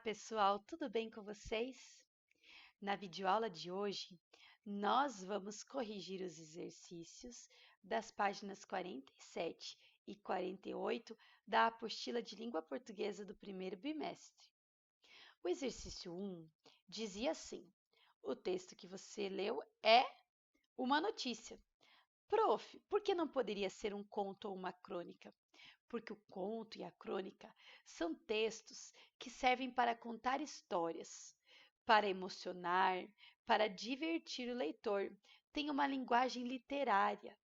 pessoal, tudo bem com vocês? Na videoaula de hoje, nós vamos corrigir os exercícios das páginas 47 e 48 da apostila de língua portuguesa do primeiro bimestre. O exercício 1 dizia assim: o texto que você leu é uma notícia. Prof, por que não poderia ser um conto ou uma crônica? Porque o conto e a crônica são textos que servem para contar histórias, para emocionar, para divertir o leitor. Tem uma linguagem literária.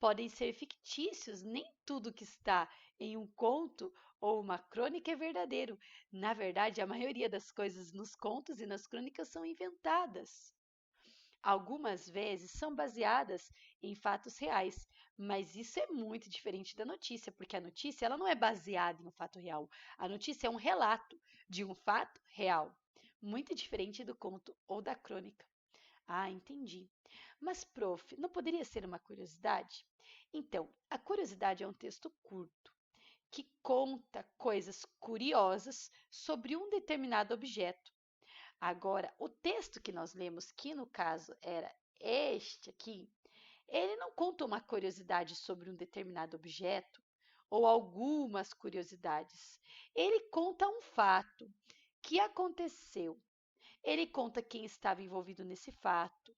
Podem ser fictícios, nem tudo que está em um conto ou uma crônica é verdadeiro. Na verdade, a maioria das coisas nos contos e nas crônicas são inventadas. Algumas vezes são baseadas em fatos reais, mas isso é muito diferente da notícia, porque a notícia ela não é baseada em um fato real. A notícia é um relato de um fato real, muito diferente do conto ou da crônica. Ah, entendi. Mas, prof, não poderia ser uma curiosidade? Então, a curiosidade é um texto curto que conta coisas curiosas sobre um determinado objeto. Agora, o texto que nós lemos, que no caso era este aqui, ele não conta uma curiosidade sobre um determinado objeto ou algumas curiosidades. Ele conta um fato que aconteceu. Ele conta quem estava envolvido nesse fato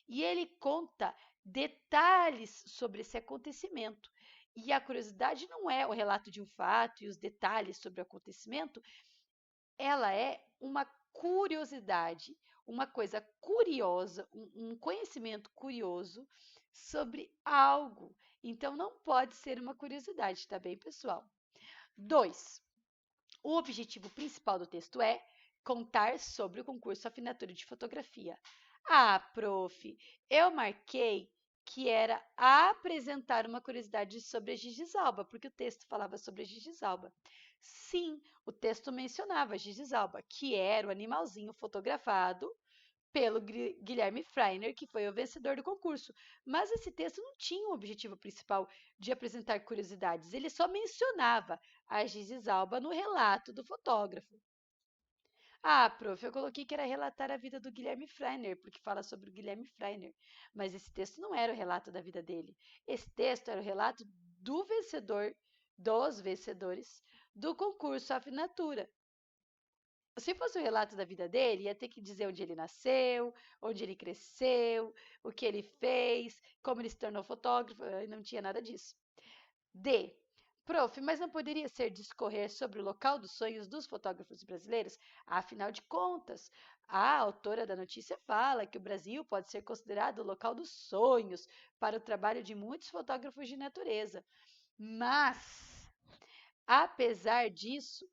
e ele conta detalhes sobre esse acontecimento. E a curiosidade não é o relato de um fato e os detalhes sobre o acontecimento, ela é uma curiosidade, uma coisa curiosa, um conhecimento curioso sobre algo. Então, não pode ser uma curiosidade, tá bem, pessoal? 2. O objetivo principal do texto é contar sobre o concurso Afinatura de Fotografia. Ah, prof, eu marquei que era apresentar uma curiosidade sobre a Gigisalba, porque o texto falava sobre a Gigisalba. Sim, o texto mencionava a Gigisalba, que era o animalzinho fotografado pelo Guilherme Freiner, que foi o vencedor do concurso. Mas esse texto não tinha o objetivo principal de apresentar curiosidades, ele só mencionava a Gigisalba no relato do fotógrafo. Ah, prof, eu coloquei que era relatar a vida do Guilherme Freiner, porque fala sobre o Guilherme Freiner. Mas esse texto não era o relato da vida dele. Esse texto era o relato do vencedor, dos vencedores, do concurso Afinatura. Se fosse o relato da vida dele, ia ter que dizer onde ele nasceu, onde ele cresceu, o que ele fez, como ele se tornou fotógrafo, e não tinha nada disso. D. Prof, mas não poderia ser discorrer sobre o local dos sonhos dos fotógrafos brasileiros? Afinal de contas, a autora da notícia fala que o Brasil pode ser considerado o local dos sonhos para o trabalho de muitos fotógrafos de natureza. Mas, apesar disso,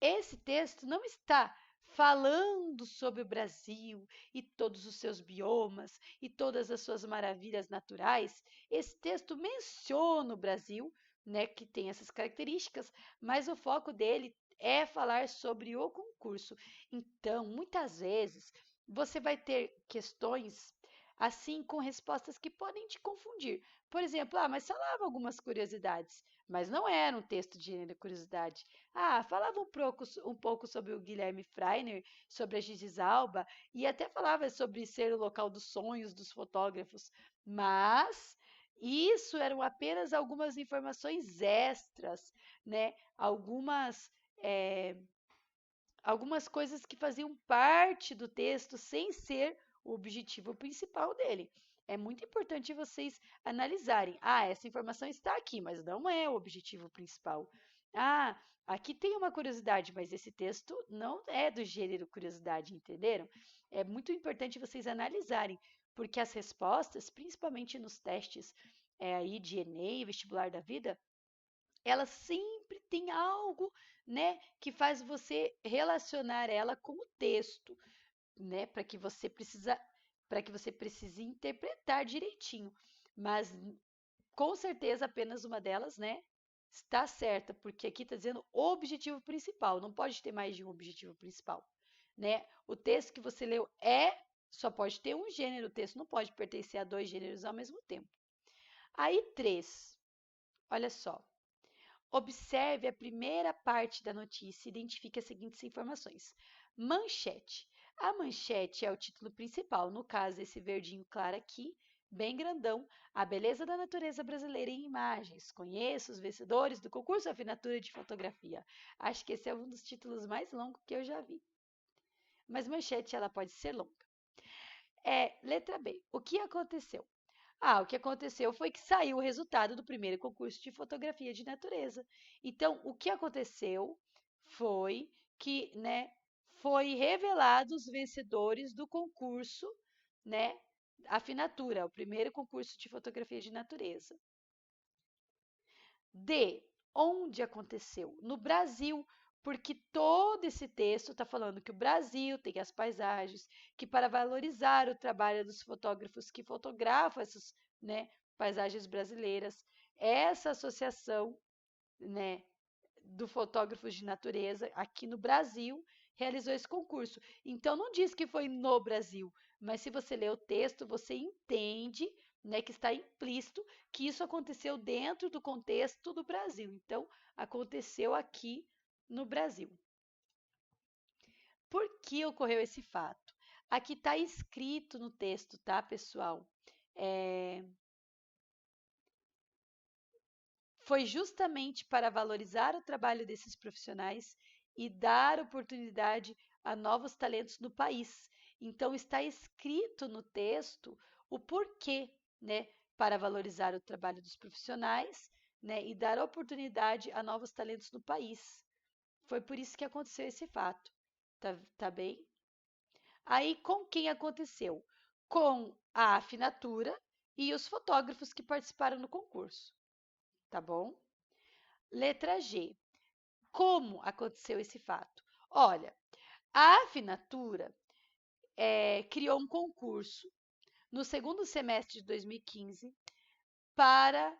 esse texto não está falando sobre o Brasil e todos os seus biomas e todas as suas maravilhas naturais. Esse texto menciona o Brasil, né, que tem essas características, mas o foco dele é falar sobre o concurso. Então, muitas vezes, você vai ter questões assim com respostas que podem te confundir. Por exemplo, mas falava algumas curiosidades, mas não era um texto de gênero curiosidade. Falava um pouco sobre o Guilherme Freiner, sobre a Gigisalba, e até falava sobre ser o local dos sonhos dos fotógrafos, mas isso eram apenas algumas informações extras, né? Algumas coisas que faziam parte do texto sem ser o objetivo principal dele. É muito importante vocês analisarem. Essa informação está aqui, mas não é o objetivo principal. Ah, aqui tem uma curiosidade, mas esse texto não é do gênero curiosidade, entenderam? É muito importante vocês analisarem, porque as respostas, principalmente nos testes aí de Enem, vestibular da vida, ela sempre tem algo, né, que faz você relacionar ela com o texto, né, para que você precise interpretar direitinho. Mas com certeza apenas uma delas, né, está certa, porque aqui está dizendo o objetivo principal, não pode ter mais de um objetivo principal, né? O texto que você leu só pode ter um gênero, o texto não pode pertencer a dois gêneros ao mesmo tempo. Aí, três, olha só. Observe a primeira parte da notícia e identifique as seguintes informações. Manchete. A manchete é o título principal, no caso, esse verdinho claro aqui, bem grandão, a beleza da natureza brasileira em imagens. Conheça os vencedores do concurso Afinatura de Fotografia. Acho que esse é um dos títulos mais longos que eu já vi. Mas manchete ela pode ser longa. Letra B. O que aconteceu? O que aconteceu foi que saiu o resultado do primeiro concurso de fotografia de natureza. Então, o que aconteceu foi que, foi revelado os vencedores do concurso, né, Afinatura, o primeiro concurso de fotografia de natureza. D. Onde aconteceu? No Brasil, porque todo esse texto está falando que o Brasil tem as paisagens, que para valorizar o trabalho dos fotógrafos que fotografam essas, paisagens brasileiras, essa associação, né, do fotógrafos de natureza aqui no Brasil realizou esse concurso. Então não diz que foi no Brasil, mas se você ler o texto, você entende, que está implícito que isso aconteceu dentro do contexto do Brasil. Então aconteceu aqui no Brasil. Por que ocorreu esse fato? Aqui está escrito no texto, tá, pessoal? Foi justamente para valorizar o trabalho desses profissionais e dar oportunidade a novos talentos no país. Então, está escrito no texto o porquê, para valorizar o trabalho dos profissionais, e dar oportunidade a novos talentos no país. Foi por isso que aconteceu esse fato. Tá bem? Aí, com quem aconteceu? Com a Afinatura e os fotógrafos que participaram do concurso. Tá bom? Letra G. Como aconteceu esse fato? Olha, a Afinatura criou um concurso no segundo semestre de 2015 para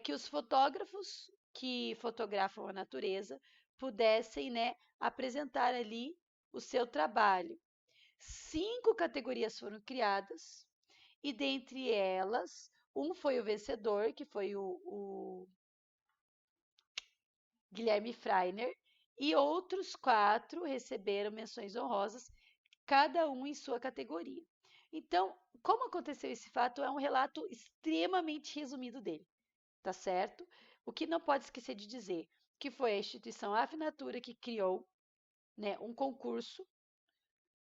que os fotógrafos que fotografam a natureza pudessem, apresentar ali o seu trabalho. 5 categorias foram criadas e dentre elas, um foi o vencedor, que foi o Guilherme Freiner, e outros 4 receberam menções honrosas, cada um em sua categoria. Então, como aconteceu esse fato é um relato extremamente resumido dele, tá certo? O que não pode esquecer de dizer que foi a instituição Afinatura que criou, um concurso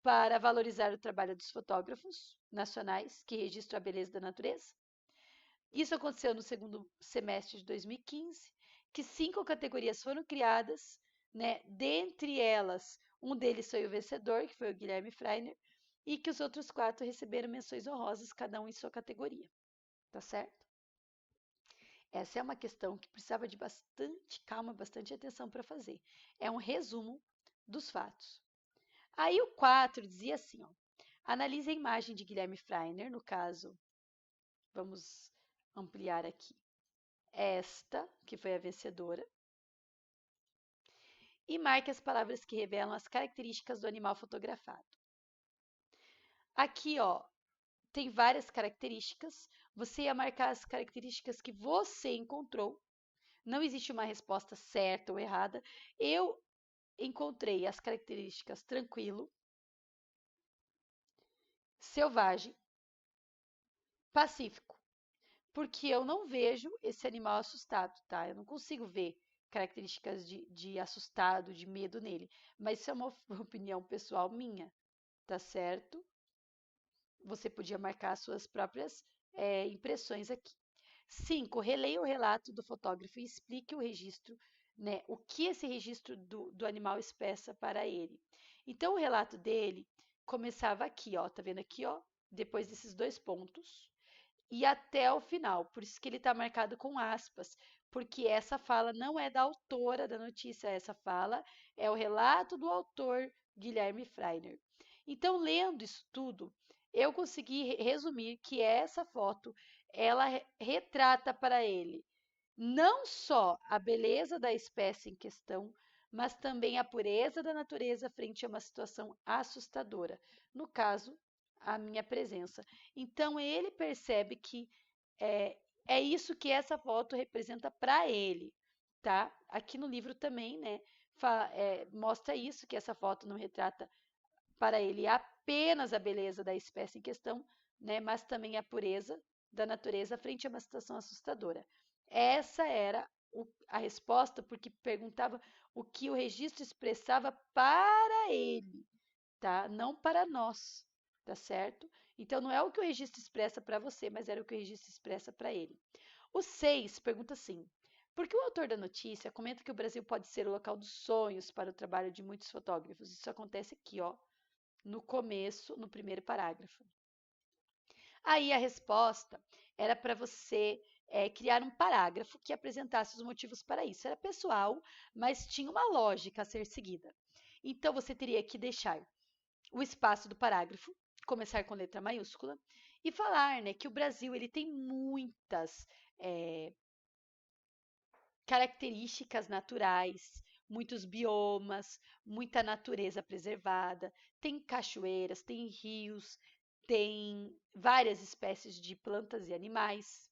para valorizar o trabalho dos fotógrafos nacionais que registram a beleza da natureza. Isso aconteceu no segundo semestre de 2015, que 5 categorias foram criadas, dentre elas, um deles foi o vencedor, que foi o Guilherme Freiner, e que os outros 4 receberam menções honrosas, cada um em sua categoria. Tá certo? Essa é uma questão que precisava de bastante calma, bastante atenção para fazer. É um resumo dos fatos. Aí o 4 dizia assim, ó, analise a imagem de Guilherme Freiner, no caso, vamos ampliar aqui, esta, que foi a vencedora, e marque as palavras que revelam as características do animal fotografado. Aqui, ó, tem várias características. Você ia marcar as características que você encontrou. Não existe uma resposta certa ou errada. Eu encontrei as características tranquilo, selvagem, pacífico, porque eu não vejo esse animal assustado, tá? Eu não consigo ver características de assustado, de medo nele. Mas isso é uma opinião pessoal minha, tá certo? Você podia marcar suas próprias impressões aqui. 5. Releia o relato do fotógrafo e explique o registro, o que esse registro do animal expressa para ele. Então, o relato dele começava aqui, ó, tá vendo aqui, ó, depois desses 2 pontos, e até o final. Por isso que ele está marcado com aspas, porque essa fala não é da autora da notícia, essa fala é o relato do autor Guilherme Freiner. Então, lendo isso tudo, eu consegui resumir que essa foto ela retrata para ele não só a beleza da espécie em questão, mas também a pureza da natureza frente a uma situação assustadora. No caso, a minha presença. Então, ele percebe que é isso que essa foto representa para ele. tá? Aqui no livro também, né, mostra isso, que essa foto não retrata para ele apenas a beleza da espécie em questão, né, mas também a pureza da natureza frente a uma situação assustadora. Essa era a resposta, porque perguntava o que o registro expressava para ele, tá? Não para nós, tá certo? Então não é o que o registro expressa para você, mas era o que o registro expressa para ele. O 6 pergunta assim: por que o autor da notícia comenta que o Brasil pode ser o local dos sonhos para o trabalho de muitos fotógrafos? Isso acontece aqui, ó, no começo, no primeiro parágrafo. Aí a resposta era para você criar um parágrafo que apresentasse os motivos para isso. Era pessoal, mas tinha uma lógica a ser seguida. Então você teria que deixar o espaço do parágrafo, começar com letra maiúscula, e falar, né, que o Brasil ele tem muitas é, características naturais, muitos biomas, muita natureza preservada, tem cachoeiras, tem rios, tem várias espécies de plantas e animais.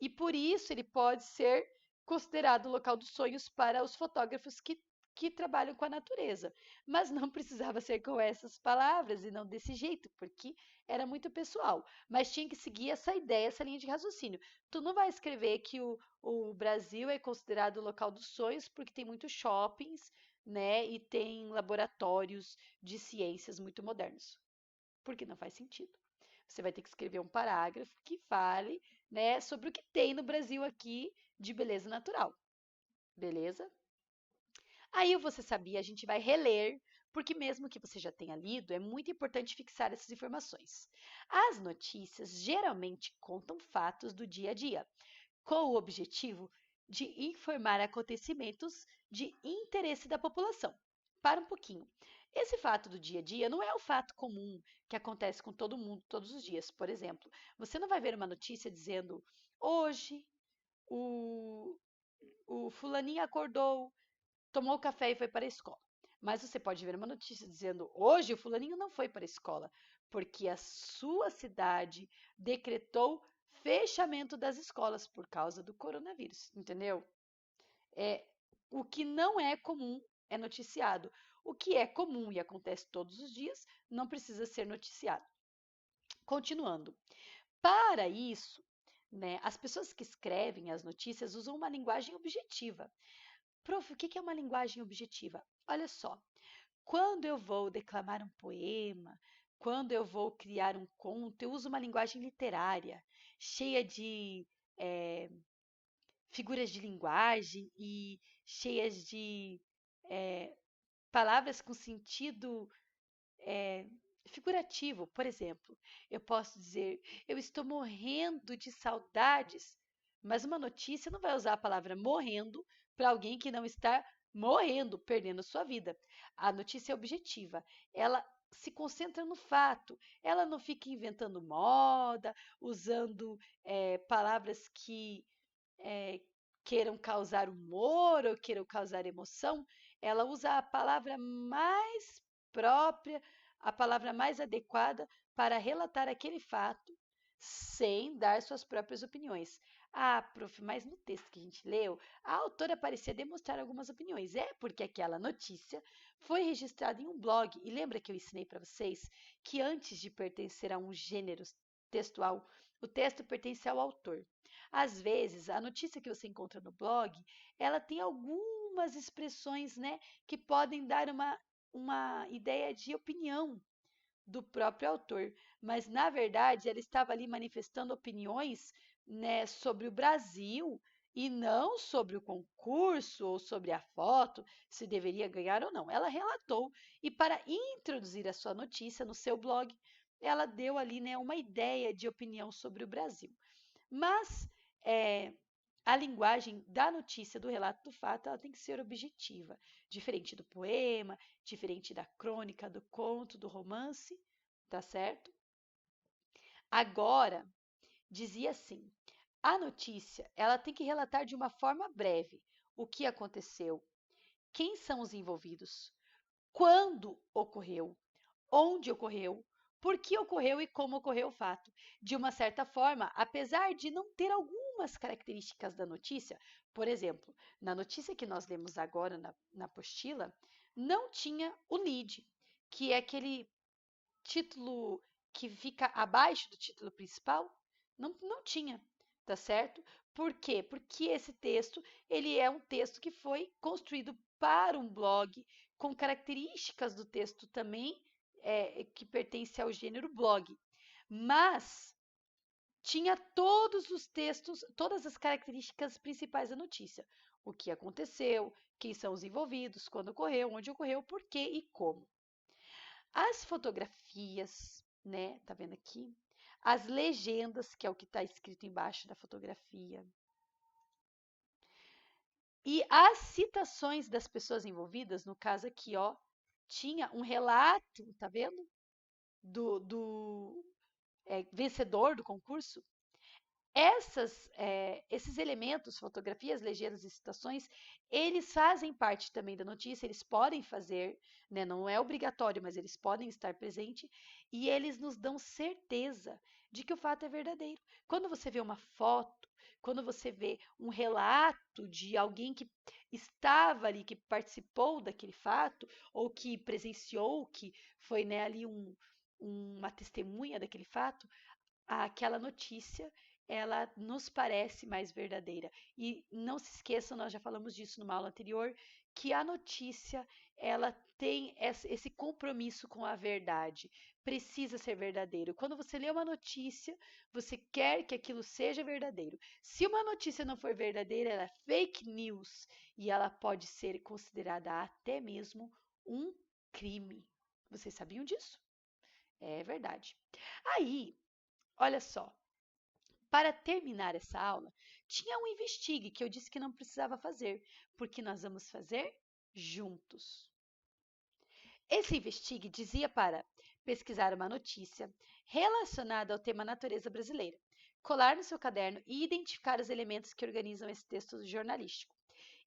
E por isso ele pode ser considerado o local dos sonhos para os fotógrafos que trabalham com a natureza. Mas não precisava ser com essas palavras e não desse jeito, porque era muito pessoal. Mas tinha que seguir essa ideia, essa linha de raciocínio. Tu não vai escrever que o Brasil é considerado o local dos sonhos porque tem muitos shoppings, né? E tem laboratórios de ciências muito modernos. Porque não faz sentido. Você vai ter que escrever um parágrafo que fale, né, sobre o que tem no Brasil aqui de beleza natural. Beleza? Aí você sabia, a gente vai reler, porque mesmo que você já tenha lido, é muito importante fixar essas informações. As notícias geralmente contam fatos do dia a dia, com o objetivo de informar acontecimentos de interesse da população. Para um pouquinho. Esse fato do dia a dia não é o fato comum que acontece com todo mundo todos os dias. Por exemplo, você não vai ver uma notícia dizendo hoje o, o fulaninho acordou, tomou café e foi para a escola. Mas você pode ver uma notícia dizendo hoje o fulaninho não foi para a escola, porque a sua cidade decretou fechamento das escolas por causa do coronavírus, entendeu? É, o que não é comum é noticiado. O que é comum e acontece todos os dias não precisa ser noticiado. Continuando. Para isso, né, as pessoas que escrevem as notícias usam uma linguagem objetiva. Prof, o que é uma linguagem objetiva? Olha só, quando eu vou declamar um poema, quando eu vou criar um conto, eu uso uma linguagem literária, cheia de figuras de linguagem e cheias de é, palavras com sentido é, figurativo. Por exemplo, eu posso dizer: eu estou morrendo de saudades, mas uma notícia não vai usar a palavra morrendo para alguém que não está morrendo, perdendo sua vida. A notícia é objetiva, ela se concentra no fato, ela não fica inventando moda, usando palavras que é, queiram causar humor ou queiram causar emoção, ela usa a palavra mais própria, a palavra mais adequada para relatar aquele fato, sem dar suas próprias opiniões. Ah, prof, mas no texto que a gente leu, a autora parecia demonstrar algumas opiniões. É porque aquela notícia foi registrada em um blog. E lembra que eu ensinei para vocês que antes de pertencer a um gênero textual, o texto pertence ao autor. Às vezes, a notícia que você encontra no blog, ela tem algumas expressões, né, que podem dar uma ideia de opinião do próprio autor, mas na verdade ela estava ali manifestando opiniões, né, sobre o Brasil e não sobre o concurso ou sobre a foto, se deveria ganhar ou não. Ela relatou e para introduzir a sua notícia no seu blog, ela deu ali, né, uma ideia de opinião sobre o Brasil. Mas é, a linguagem da notícia, do relato do fato, ela tem que ser objetiva, diferente do poema, diferente da crônica, do conto, do romance, tá certo? Agora, dizia assim: a notícia, ela tem que relatar de uma forma breve o que aconteceu, quem são os envolvidos, quando ocorreu, onde ocorreu, por que ocorreu e como ocorreu o fato. De uma certa forma, apesar de não ter alguma algumas características da notícia. Por exemplo, na notícia que nós lemos agora na apostila, não tinha o lead, que é aquele título que fica abaixo do título principal. Não tinha, tá certo? Por quê? Porque esse texto, ele é um texto que foi construído para um blog, com características do texto também, que pertence ao gênero blog. Mas tinha todos os textos, todas as características principais da notícia. O que aconteceu, quem são os envolvidos, quando ocorreu, onde ocorreu, por quê e como. As fotografias, né? Tá vendo aqui? As legendas, que é o que está escrito embaixo da fotografia. E as citações das pessoas envolvidas, no caso aqui, ó, tinha um relato, tá vendo? Do vencedor do concurso. Esses elementos, fotografias, legendas e citações, eles fazem parte também da notícia, eles podem fazer, né, não é obrigatório, mas eles podem estar presentes e eles nos dão certeza de que o fato é verdadeiro. Quando você vê uma foto, quando você vê um relato de alguém que estava ali, que participou daquele fato, ou que presenciou, que foi, né, ali uma testemunha daquele fato, aquela notícia ela nos parece mais verdadeira. E não se esqueçam, nós já falamos disso numa aula anterior, que a notícia ela tem esse compromisso com a verdade. Precisa ser verdadeiro. Quando você lê uma notícia, você quer que aquilo seja verdadeiro. Se uma notícia não for verdadeira, ela é fake news e ela pode ser considerada até mesmo um crime. Vocês sabiam disso? É verdade. Aí, olha só, para terminar essa aula, tinha um investigue que eu disse que não precisava fazer, porque nós vamos fazer juntos. Esse investigue dizia para pesquisar uma notícia relacionada ao tema natureza brasileira, colar no seu caderno e identificar os elementos que organizam esse texto jornalístico.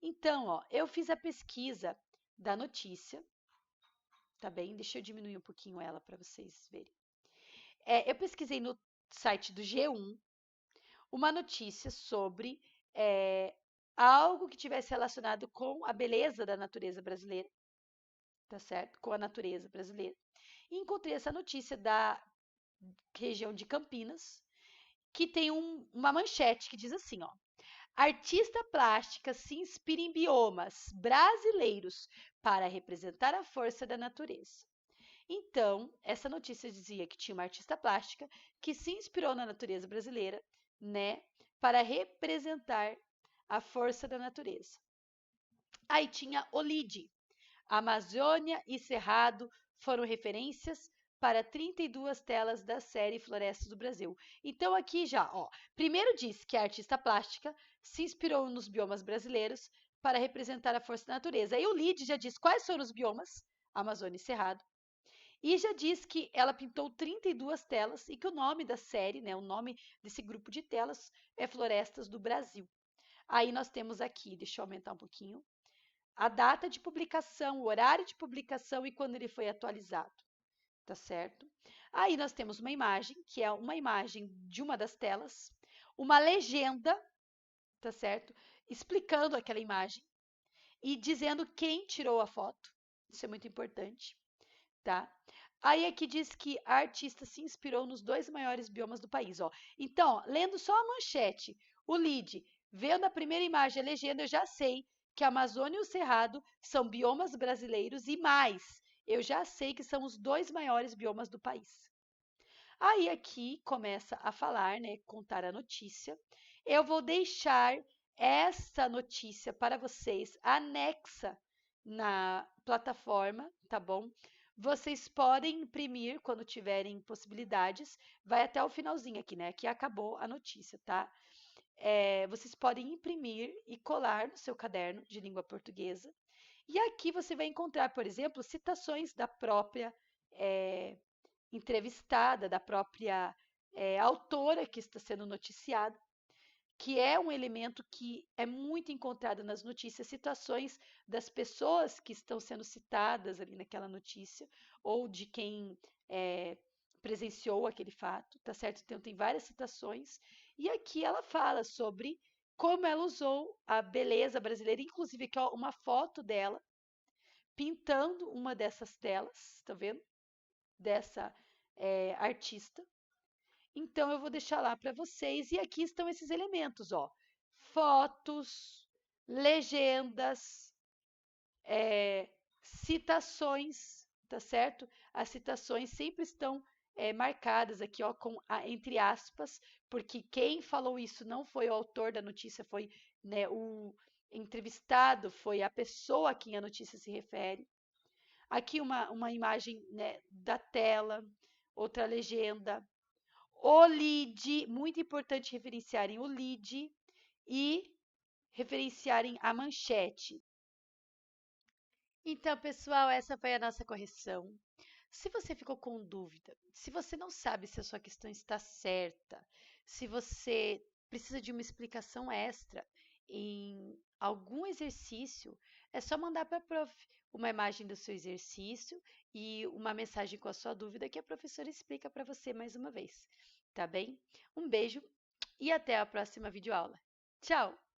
Então, ó, eu fiz a pesquisa da notícia, tá bem? Deixa eu diminuir um pouquinho ela para vocês verem. Eu pesquisei no site do G1 uma notícia sobre algo que tivesse relacionado com a beleza da natureza brasileira, tá certo? Com a natureza brasileira. E encontrei essa notícia da região de Campinas, que tem uma manchete que diz assim, ó: artista plástica se inspira em biomas brasileiros para representar a força da natureza. Então, essa notícia dizia que tinha uma artista plástica que se inspirou na natureza brasileira, né, para representar a força da natureza. Aí tinha Olide, Amazônia e Cerrado foram referências para 32 telas da série Florestas do Brasil. Então aqui já, ó, primeiro diz que a artista plástica se inspirou nos biomas brasileiros para representar a força da natureza. Aí o Lide já diz quais foram os biomas, Amazônia e Cerrado. E já diz que ela pintou 32 telas e que o nome da série, né, o nome desse grupo de telas é Florestas do Brasil. Aí nós temos aqui, deixa eu aumentar um pouquinho, a data de publicação, o horário de publicação e quando ele foi atualizado, tá certo? Aí nós temos uma imagem, que é uma imagem de uma das telas, uma legenda, tá certo? Explicando aquela imagem e dizendo quem tirou a foto. Isso é muito importante, tá? Aí aqui diz que a artista se inspirou nos dois maiores biomas do país, ó. Então, ó, lendo só a manchete, o lead, vendo a primeira imagem, a legenda, eu já sei que a Amazônia e o Cerrado são biomas brasileiros e mais, eu já sei que são os dois maiores biomas do país. Aí aqui começa a falar, né, contar a notícia. Eu vou deixar essa notícia para vocês anexa na plataforma, tá bom? Vocês podem imprimir quando tiverem possibilidades. Vai até o finalzinho aqui, né? Aqui acabou a notícia, tá? Vocês podem imprimir e colar no seu caderno de língua portuguesa. E aqui você vai encontrar, por exemplo, citações da própria entrevistada, da própria autora que está sendo noticiada, que é um elemento que é muito encontrado nas notícias, situações das pessoas que estão sendo citadas ali naquela notícia, ou de quem presenciou aquele fato, tá certo? Então tem várias citações, e aqui ela fala sobre como ela usou a beleza brasileira, inclusive aqui ó, uma foto dela pintando uma dessas telas, tá vendo? Dessa artista. Então eu vou deixar lá para vocês e aqui estão esses elementos, ó, fotos, legendas, citações, tá certo? As citações sempre estão marcadas aqui, ó, com entre aspas, porque quem falou isso não foi o autor da notícia, foi, né, o entrevistado, foi a pessoa a quem a notícia se refere. Aqui uma imagem, né, da tela, outra legenda. O lead, muito importante referenciarem o lead e referenciarem a manchete. Então, pessoal, essa foi a nossa correção. Se você ficou com dúvida, se você não sabe se a sua questão está certa, se você precisa de uma explicação extra em algum exercício, é só mandar para a prof uma imagem do seu exercício e uma mensagem com a sua dúvida que a professora explica para você mais uma vez, tá bem? Um beijo e até a próxima videoaula. Tchau!